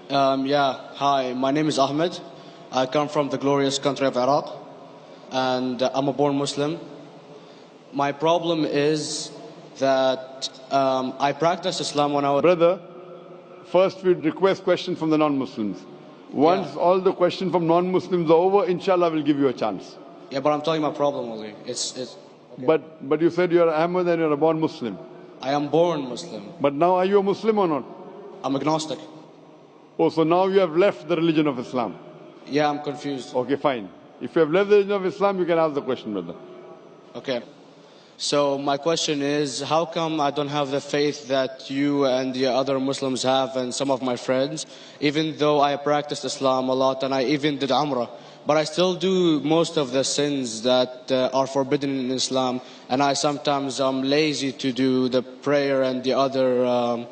Hi, my name is Ahmed. I come from the glorious country of Iraq, and I'm a born Muslim. My problem is that I practiced Islam when I was... Brother, first we'd request questions from the non-Muslims. Once all the questions from non-Muslims are over, inshallah, we'll give you a chance. Yeah, but I'm telling my problem only. Okay. But you said you're Ahmed and you're a born Muslim. I am born Muslim. But now are you a Muslim or not? I'm agnostic. Oh, so now you have left the religion of Islam. Yeah, I'm confused. Okay, fine. If you have left the religion of Islam, you can ask the question, brother. Okay. So my question is, how come I don't have the faith that you and the other Muslims have and some of my friends, even though I practiced Islam a lot and I even did Umrah, but I still do most of the sins that are forbidden in Islam, and I sometimes am lazy to do the prayer and the other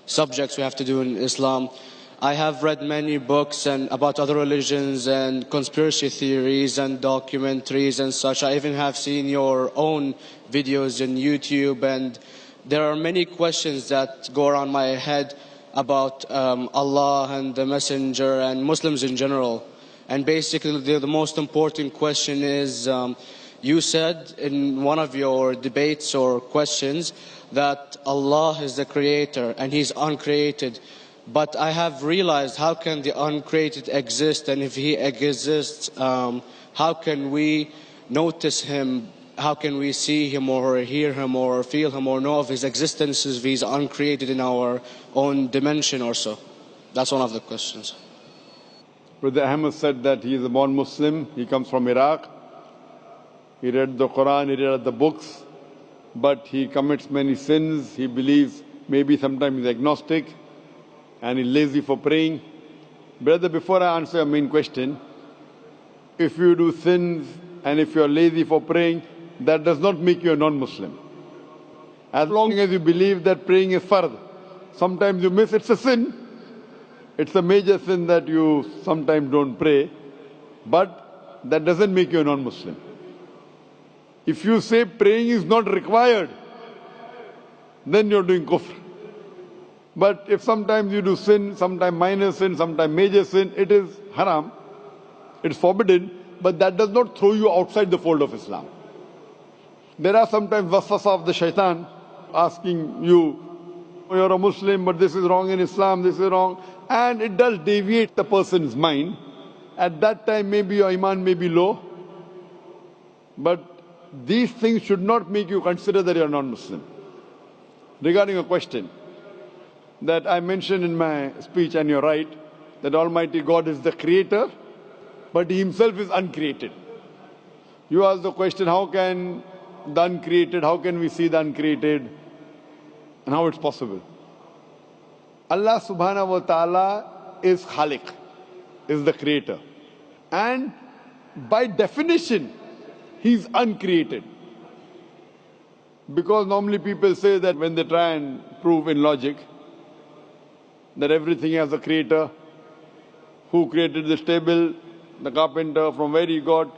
subjects we have to do in Islam. I have read many books and about other religions and conspiracy theories and documentaries and such. I even have seen your own videos on YouTube, and there are many questions that go around my head about Allah and the Messenger and Muslims in general. And basically the most important question is, you said in one of your debates or questions that Allah is the creator and He's uncreated. But I have realized, how can the uncreated exist? And if He exists, how can we notice Him? How can we see Him or hear Him or feel Him or know of His existence if He's uncreated in our own dimension or so? That's one of the questions. Brother Ahmed said that he is a born Muslim. He comes from Iraq. He read the Quran, he read the books, but he commits many sins. He believes maybe sometimes he's agnostic and he's lazy for praying. Brother, before I answer your main question, if you do sins and if you're lazy for praying, that does not make you a non-Muslim. As long as you believe that praying is fard, sometimes you miss, it's a sin. It's a major sin that you sometimes don't pray, but that doesn't make you a non-Muslim. If you say praying is not required, then you're doing kufr. But if sometimes you do sin, sometimes minor sin, sometimes major sin, it is haram, it's forbidden, but that does not throw you outside the fold of Islam. There are sometimes waswasa of the shaitan asking you, you're a Muslim, but this is wrong in Islam, this is wrong. And it does deviate the person's mind. At that time, maybe your iman may be low. But these things should not make you consider that you're non-Muslim. Regarding a question that I mentioned in my speech, and you're right, that Almighty God is the creator, but He Himself is uncreated. You ask the question, how can the uncreated, how can we see the uncreated, and how it's possible? Allah subhanahu wa ta'ala is Khaliq, is the creator. And by definition, He's uncreated. Because normally people say that when they try and prove in logic that everything has a creator, who created this table, the carpenter, from where he got,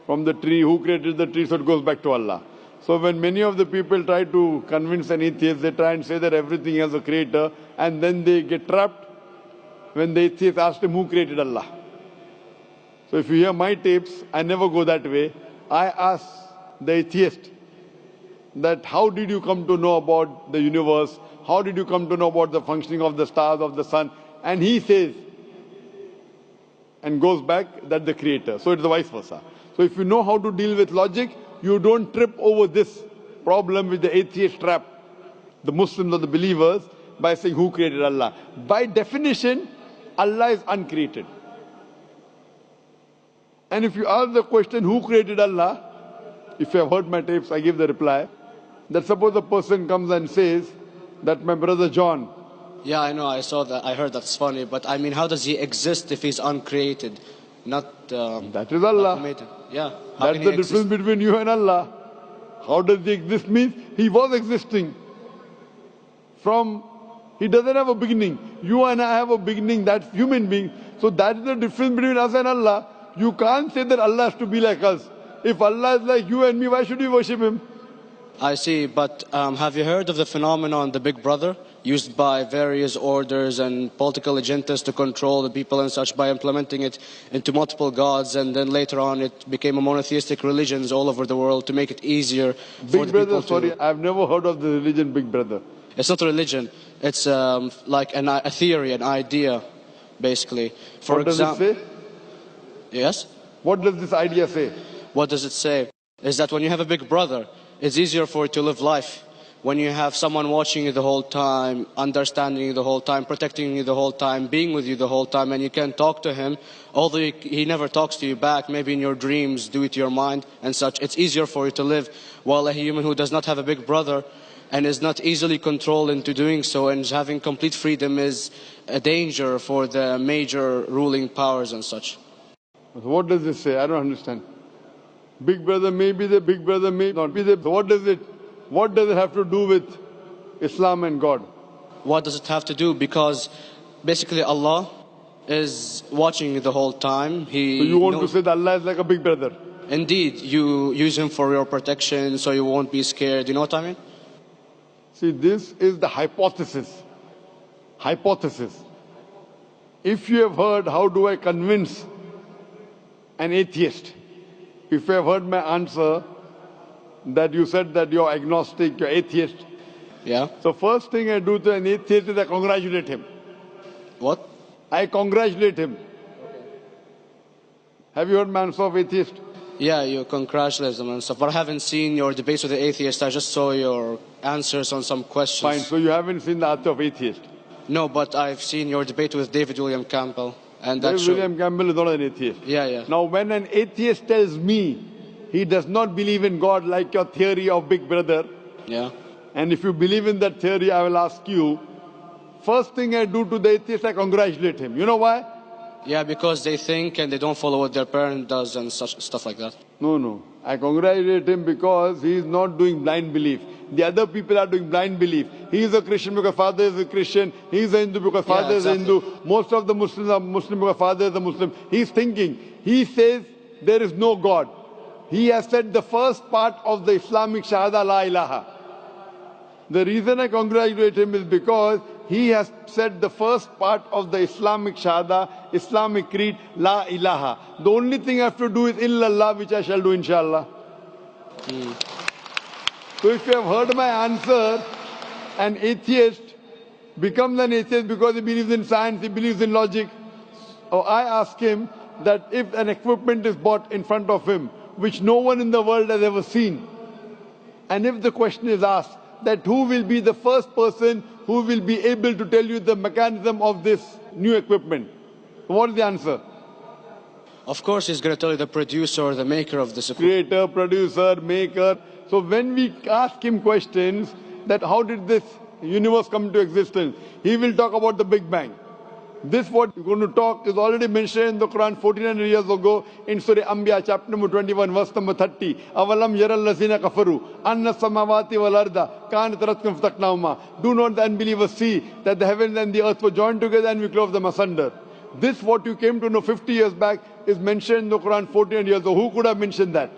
from the tree, who created the tree, so it goes back to Allah. So when many of the people try to convince an atheist, they try and say that everything has a creator, and then they get trapped when the atheist asks him who created Allah. So if you hear my tapes, I never go that way. I ask the atheist that how did you come to know about the universe? How did you come to know about the functioning of the stars, of the sun? And he says, and goes back, that the creator. So it's the vice versa. So if you know how to deal with logic, you don't trip over this problem with the atheist trap, the Muslims or the believers, by saying who created Allah. By definition, Allah is uncreated. And if you ask the question, who created Allah? If you have heard my tapes, I give the reply. That suppose a person comes and says that my brother John. Yeah, I know, I saw that, I heard that's funny, but I mean, how does he exist if he's uncreated? Not that is Allah. Yeah. That's the difference between you and Allah. How does he exist? Means he was existing. He doesn't have a beginning. You and I have a beginning, that's human being. So that's the difference between us and Allah. You can't say that Allah has to be like us. If Allah is like you and me, why should we worship Him? I see, but have you heard of the phenomenon, the Big Brother? used by various orders and political agendas to control the people and such by implementing it into multiple gods, and then later on it became a monotheistic religions all over the world to make it easier for Big the Brother, people to... sorry, I've never heard of the religion Big Brother. It's not a religion. It's like a theory, an idea, basically. For What does it say? Yes? What does this idea say? What does it say? Is that when you have a big brother, it's easier for you to live life. When you have someone watching you the whole time, understanding you the whole time, protecting you the whole time, being with you the whole time, and you can talk to him, although he never talks to you back, maybe in your dreams, do it to your mind and such, it's easier for you to live. While a human who does not have a big brother and is not easily controlled into doing so and having complete freedom is a danger for the major ruling powers and such. What does this say? I don't understand. Big brother may be there, big brother may not be there. What does it have to do with Islam and God? What does it have to do? Because basically Allah is watching you the whole time. So you want to say that Allah is like a big brother? Indeed, you use him for your protection so you won't be scared. You know what I mean? See, this is the hypothesis. Hypothesis. If you have heard, how do I convince an atheist? If you have heard my answer, that you said that you're agnostic, you're atheist. Yeah. So first thing I do to an atheist is I congratulate him. What? I congratulate him. Have you heard my answer of atheist? Yeah, you congratulate them and stuff. But I haven't seen your debates with the atheist. I just saw your answers on some questions. Fine, so you haven't seen the answer of atheist? No, but I've seen your debate with David William Campbell. And David William Campbell is not an atheist. Yeah, yeah. Now when an atheist tells me he does not believe in God like your theory of Big Brother, yeah, and if you believe in that theory, I will ask you, first thing I do to the atheist, I congratulate him. You know why? Yeah, because they think and they don't follow what their parent does and such stuff like that. No. I congratulate him because he is not doing blind belief. The other people are doing blind belief. He is a Christian because father is a Christian. He is a Hindu because father is a Hindu. Most of the Muslims are Muslim because father is a Muslim. He is thinking. He says there is no God. He has said the first part of the Islamic Shahada, La ilaha. The reason I congratulate him is because he has said the first part of the Islamic Shahada, Islamic Creed, La ilaha. The only thing I have to do is illallah, which I shall do inshallah. So if you have heard my answer, an atheist becomes an atheist because he believes in science, he believes in logic. Or I ask him that if an equipment is bought in front of him, which no one in the world has ever seen, and if the question is asked that who will be the first person who will be able to tell you the mechanism of this new equipment, what is the answer? Of course he's going to tell you the producer or the maker of this equipment. Creator, producer, maker. So when we ask him questions that how did this universe come into existence, he will talk about the Big Bang. This what we're going to talk is already mentioned in the Quran 1400 years ago in Surah Anbiya chapter number 21 verse number 30. Avalam yaral lazina kafaru anna samawati wal arda kanat ratkum fataqnahuma. Do not the unbelievers see that the heavens and the earth were joined together and we clove them asunder. This what you came to know 50 years back is mentioned in the Quran 1400 years ago. Who could have mentioned that?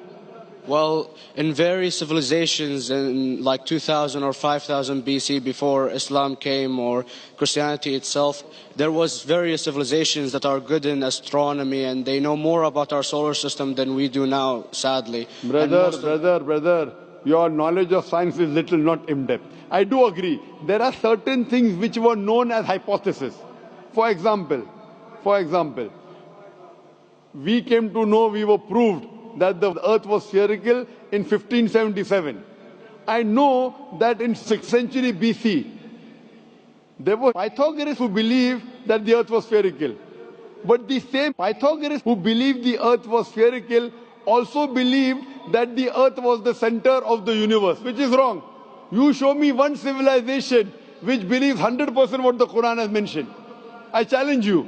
Well, in various civilizations in like 2000 or 5000 BC before Islam came or Christianity itself, there was various civilizations that are good in astronomy and they know more about our solar system than we do now, sadly. Brother, your knowledge of science is little, not in-depth. I do agree. There are certain things which were known as hypotheses. For example, we came to know, we were proved that the earth was spherical in 1577. I know that in 6th century BC, there were Pythagoreans who believed that the earth was spherical. But the same Pythagoreans who believed the earth was spherical also believed that the earth was the center of the universe, which is wrong. You show me one civilization which believes 100% what the Quran has mentioned. I challenge you.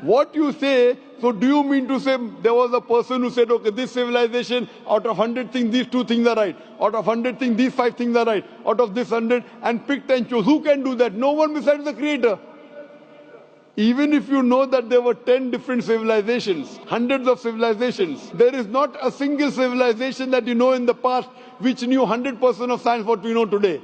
What you say, so do you mean to say there was a person who said, okay, this civilization, out of 100 things, these 2 things are right. Out of 100 things, these 5 things are right. Out of this 100, and picked and chose. Who can do that? No one besides the Creator. Even if you know that there were 10 different civilizations, hundreds of civilizations, there is not a single civilization that you know in the past which knew 100% of science what we know today.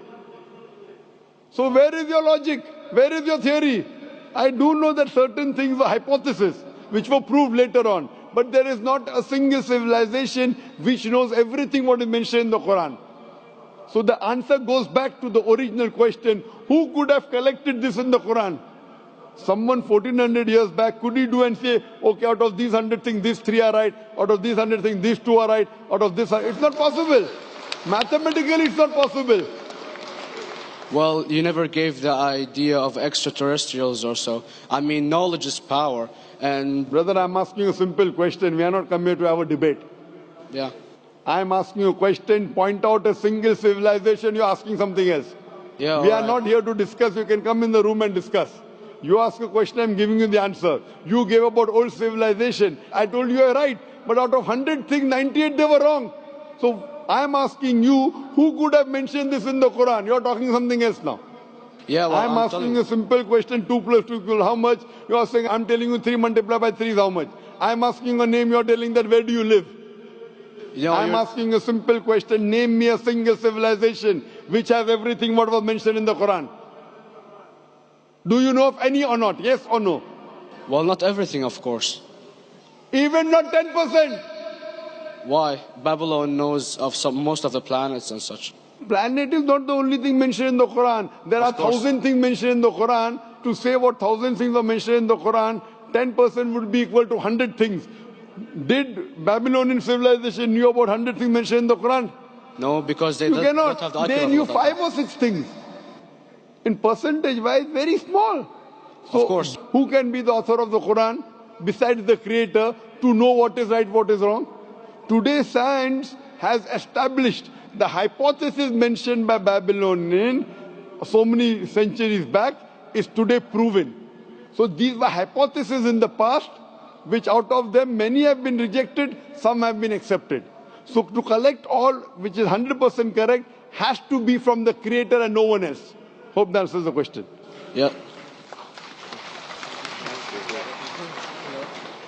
So where is your logic? Where is your theory? I do know that certain things are hypotheses, which were proved later on. But there is not a single civilization which knows everything what is mentioned in the Quran. So the answer goes back to the original question, who could have collected this in the Quran? Someone 1400 years back, could he do and say, okay, out of these 100 things, these 3 are right, out of these 100 things, these 2 are right, out of this, it's not possible. Mathematically, it's not possible. Well, you never gave the idea of extraterrestrials or so. I mean, knowledge is power. And brother, I'm asking you a simple question. We are not come here to have a debate. Yeah. I'm asking you a question. Point out a single civilization. You're asking something else. Yeah. We are not here to discuss. You can come in the room and discuss. You ask a question, I'm giving you the answer. You gave about old civilization. I told you you're right. But out of 100 things, 98 they were wrong. So I'm asking you, who could have mentioned this in the Quran? You're talking something else now. Yeah, well, I'm asking a simple question, 2 plus 2 equals how much? You are saying, I'm telling you 3 multiplied by 3 is how much? I'm asking a name, you're telling that where do you live? I'm asking a simple question, name me a single civilization which has everything what was mentioned in the Quran. Do you know of any or not? Yes or no? Well, not everything, of course. Even not 10%? Why? Babylon knows of most of the planets and such. Planet is not the only thing mentioned in the Quran. There are 1,000 things mentioned in the Quran. To say what 1,000 things are mentioned in the Quran, 10% would be equal to 100 things. Did Babylonian civilization knew about 100 things mentioned in the Quran? No, because they don't have the They knew 5 or 6 things. In percentage wise, very small. So, of course. Who can be the author of the Quran besides the creator to know what is right, what is wrong? Today science has established the hypothesis mentioned by Babylonian so many centuries back is today proven. So these were hypotheses in the past, which out of them many have been rejected, some have been accepted. So to collect all which is 100% correct has to be from the creator and no one else. Hope that answers the question. Yeah.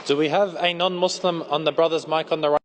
Do we have a non-Muslim on the brother's mic on the right?